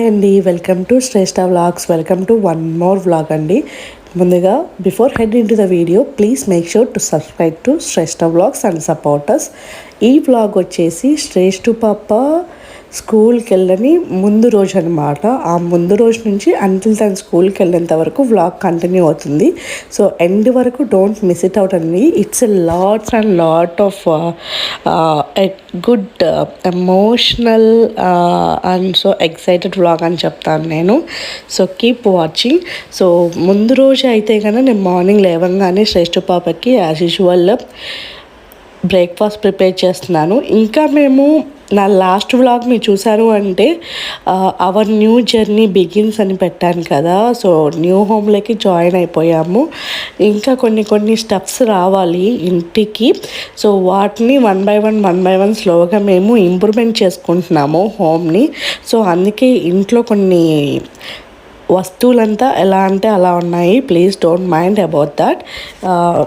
Hi అండి, welcome to Shreshtha vlogs. Welcome to one more vlog అండి. ముందుగా before head into the video please make sure to subscribe to Shreshtha vlogs and supporters. ఈ vlog వచ్చేసి శ్రేష్ఠ పాప స్కూల్కి వెళ్ళని ముందు రోజు అనమాట. ఆ ముందు రోజు నుంచి అంటిల్ తను స్కూల్కి వెళ్ళేంత వరకు వ్లాగ్ కంటిన్యూ అవుతుంది. సో ఎండ్ వరకు డోంట్ మిస్ ఇట్ అవుట్ అండి. It's a lots and lot of good emotional and so excited vlog అని చెప్తాను నేను. So keep watching. సో ముందు రోజు అయితే కనుక నేను మార్నింగ్ లేవగానే శ్రేష్ఠ పాపకి యాజ్ యూజువల్ బ్రేక్ఫాస్ట్ ప్రిపేర్ చేస్తున్నాను. ఇంకా మేము నా లాస్ట్ వ్లాగ్ మీరు చూసారు అంటే అవర్ న్యూ జర్నీ బిగిన్స్ అని పెట్టాను కదా. సో న్యూ హోమ్లోకి జాయిన్ అయిపోయాము. ఇంకా కొన్ని స్టెప్స్ రావాలి ఇంటికి. సో వాటిని వన్ బై వన్ స్లోగా మేము ఇంప్రూవ్మెంట్ చేసుకుంటున్నాము హోమ్ని. సో అందుకే ఇంట్లో కొన్ని వస్తువులంతా ఎలా అంటే అలా ఉన్నాయి. Please don't mind about that.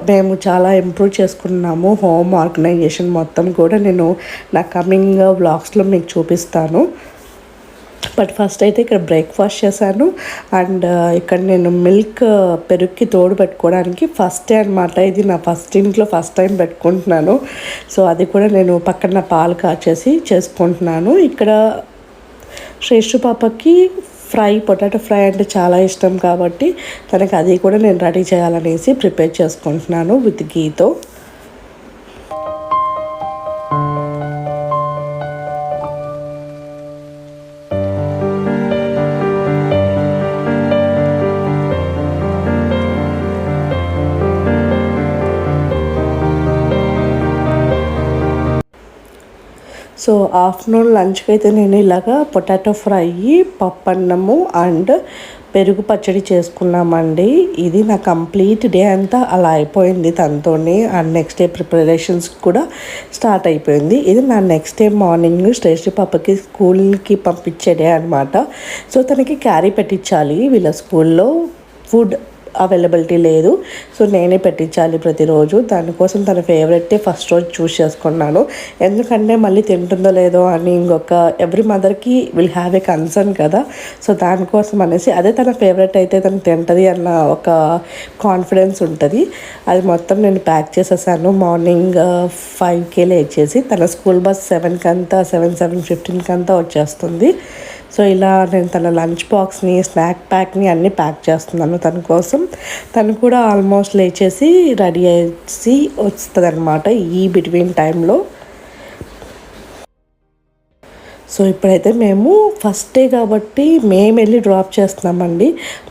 మేము చాలా ఇంప్రూవ్ చేసుకున్నాము హోమ్ ఆర్గనైజేషన్ మొత్తం కూడా. నేను నా కమింగ్ వ్లాగ్స్లో మీకు చూపిస్తాను. బట్ ఫస్ట్ అయితే ఇక్కడ బ్రేక్ఫాస్ట్ చేశాను. అండ్ ఇక్కడ నేను మిల్క్ పెరుగుకి తోడు పెట్టుకోవడానికి ఫస్ట్ డే అనమాట. ఇది నా ఇంట్లో ఫస్ట్ టైం పెట్టుకుంటున్నాను. సో అది కూడా నేను పక్కన పాలు కాచేసి చేసుకుంటున్నాను. ఇక్కడ శ్రేష్ఠ పాపకి పొటాటో ఫ్రై అంటే చాలా ఇష్టం కాబట్టి తనకి అది కూడా నేను రెడీ చేయాలనేసి ప్రిపేర్ చేసుకుంటున్నాను విత్ గీతో. సో ఆఫ్టర్నూన్ లంచ్కి అయితే నేను ఇలాగా పొటాటో ఫ్రై, పప్పన్నము అండ్ పెరుగు పచ్చడి చేసుకున్నామండి. ఇది నా కంప్లీట్ డే అంతా అలా అయిపోయింది తనతోనే. అండ్ నెక్స్ట్ డే ప్రిపరేషన్స్ కూడా స్టార్ట్ అయిపోయింది. ఇది నా నెక్స్ట్ డే మార్నింగ్ శ్రేష్ఠ పాపకి స్కూల్కి పంపించే డే అనమాట. సో తనకి క్యారీ పెట్టించాలి. వీళ్ళ స్కూల్లో ఫుడ్ అవైలబిలిటీ లేదు. సో నేనే పెట్టించాలి ప్రతిరోజు. దానికోసం తన ఫేవరెట్టే ఫస్ట్ రోజు చూస్ చేసుకున్నాను. ఎందుకంటే మళ్ళీ తింటుందో లేదో అని ఇంకొక ఎవ్రీ మదర్కి విల్ హ్యావ్ ఏ కన్సర్న్ కదా. సో దానికోసం అనేసి అదే తన ఫేవరెట్ అయితే తను తింటుంది అన్న ఒక కాన్ఫిడెన్స్ ఉంటుంది. అది మొత్తం నేను ప్యాక్ చేసేసాను. మార్నింగ్ 5కే లేచేసి తన స్కూల్ బస్ 7:15 కంతా వచ్చేస్తుంది. సో ఇలా నేను తన లంచ్ బాక్స్ని, స్నాక్ ప్యాక్ని అన్నీ ప్యాక్ చేస్తున్నాను తన కోసం. తను కూడా ఆల్మోస్ట్ లేచేసి రెడీ అయ్యేసి వస్తుంది అనమాట ఈ బిట్వీన్ టైంలో. సో ఇప్పుడైతే మేము ఫస్ట్ డే కాబట్టి మేము వెళ్ళి డ్రాప్ చేస్తున్నామండి.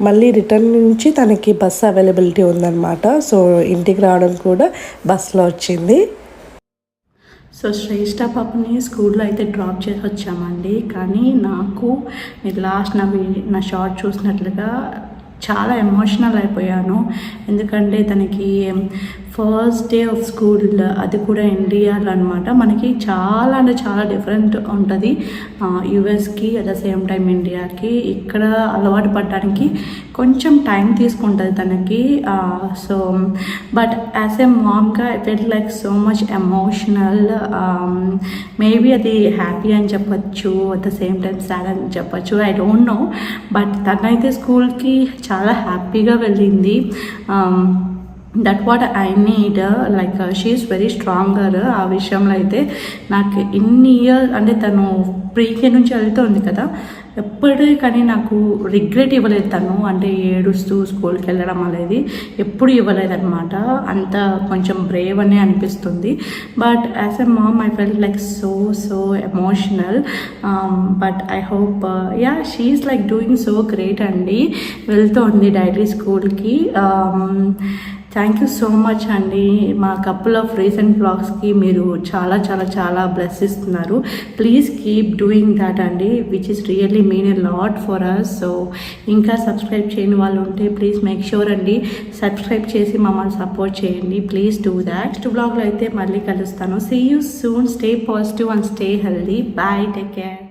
మళ్ళీ రిటర్న్ నుంచి తనకి బస్సు అవైలబిలిటీ ఉందన్నమాట. సో ఇంటికి రావడం కూడా బస్సులో వచ్చింది. సో శ్రేష్ఠ పాపని స్కూల్లో అయితే డ్రాప్ చేసి వచ్చామండి. కానీ నాకు మీరు లాస్ట్ నా షార్ట్ చూసినట్లుగా చాలా ఎమోషనల్ అయిపోయాను. ఎందుకంటే తనకి ఫస్ట్ డే ఆఫ్ స్కూల్, అది కూడా ఇండియాలో అనమాట. మనకి చాలా అంటే చాలా డిఫరెంట్ ఉంటుంది యూఎస్కి, అట్ ద సేమ్ టైం ఇండియాకి. ఇక్కడ అలవాటు పడడానికి కొంచెం టైం తీసుకుంటుంది తనకి. సో బట్ యాజ్ ఎ మామ్గా I felt like so much emotional. Maybe అది హ్యాపీ అని చెప్పచ్చు, at the same time sad అని చెప్పచ్చు, ఐ డోంట్ నో. బట్ తనైతే స్కూల్కి చాలా హ్యాపీగా వెళ్ళింది. That what I need. Like she is very stronger. ఆ విషయంలో అయితే నాకు ఇన్ని ఇయర్ అంటే తను ప్రీకే నుంచి వెళ్తుంది కదా, ఎప్పుడే కానీ నాకు రిగ్రెట్ ఇవ్వలేదు తను. అంటే ఏడుస్తూ స్కూల్కి వెళ్ళడం అనేది ఎప్పుడు ఇవ్వలేదన్నమాట. అంత కొంచెం బ్రేవ్ అనే అనిపిస్తుంది. But as a mom I felt like so emotional. But I hope she is like doing so great అండి. వెళ్తుంది డైలీ స్కూల్కి. థ్యాంక్ యూ సో మచ్ అండి. మా కపుల్ ఆఫ్ రీసెంట్ బ్లాగ్స్కి మీరు చాలా చాలా చాలా బ్లెస్ ఇస్తున్నారు. ప్లీజ్ కీప్ డూయింగ్ దాట్ అండి, which is really mean a lot for us. So ఇంకా సబ్స్క్రైబ్ చేయని వాళ్ళు ఉంటే ప్లీజ్ మేక్ షూర్ అండి సబ్స్క్రైబ్ చేసి మమ్మల్ని సపోర్ట్ చేయండి. Please do that. నెక్స్ట్ బ్లాగ్లో అయితే మళ్ళీ కలుస్తాను. See you soon. Stay positive and stay healthy. Bye. Take care.